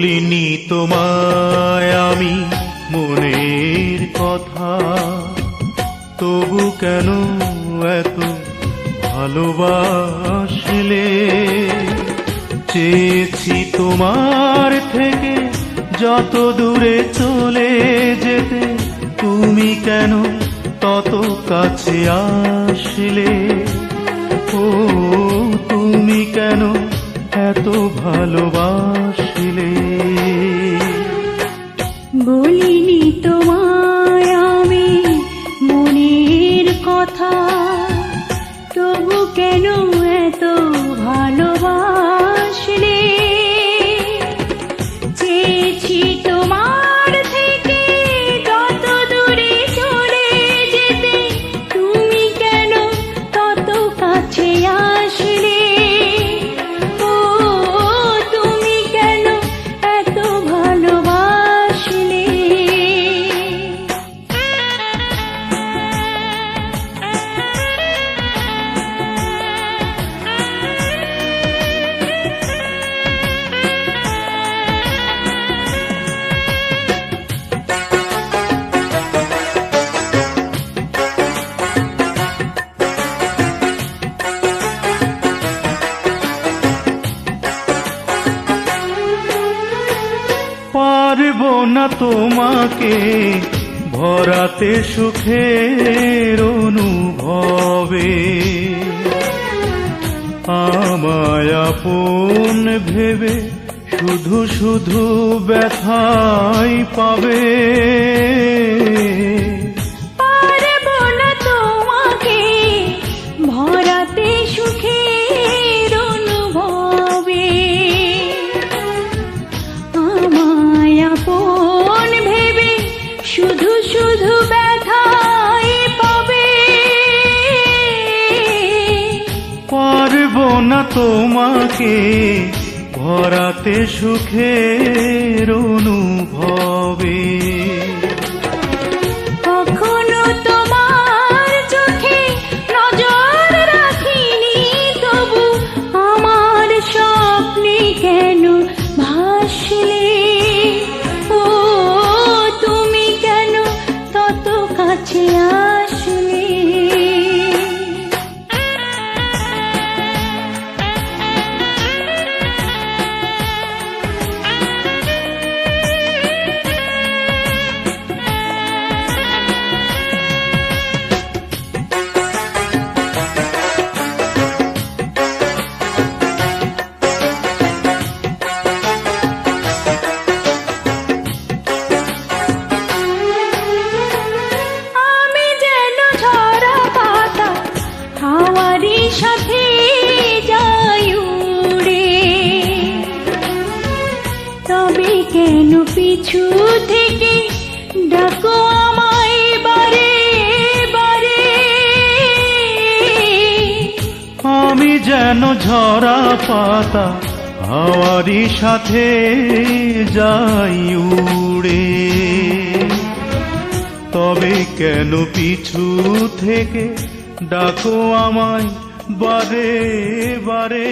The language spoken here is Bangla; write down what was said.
বলিনি তোমায় আমি মনের কথা, তবু কেন এত ভালোবাসলে? চেয়েছি তোমার থেকে যত দূরে চলে যেতে, তুমি কেন তত কাছে আসলে? ও তুমি কেন এত ভালোবাসলে? বলিনি তোমায় আমি মনের কথা, তবু কেন এত ভালোবাসলে? চেয়েছি তোমার থেকে যত দূরে চলে যেতে, তুমি কেন তত কাছে আসলে? ও তুমি কেন এত ভালোবাসলে? পারবো না তোমাকে ভরাতে সুখের অনুভবে, আমায় আপন ভেবে শুধু শুধু ব্যথাই পাবে। পারবো না তোমাকে ভরাতে সুখের অনুভবে, আমায় আপন ভেবে শুধু শুধু ব্যথাই পাবে। পারবো না তোমাকে ভরাতে সুখের অনুভবে, কখনো তোমার চোখে নজর রাখিনি, তবু আমার স্বপ্নে কেন ভাসলে? ও তুমি কেন তত কাছে আসলে? আমি যেন ঝরা পাতা হাওয়ারই সাথে যাই উড়ে, তবে কেন পিছু থেকে ডাকো আমায় বারে বারে? আমি যেন ঝরা পাতা হাওয়ারই সাথে যাই উড়ে, তবে কেন পিছু থেকে ডাকো আমায় বারে বারে?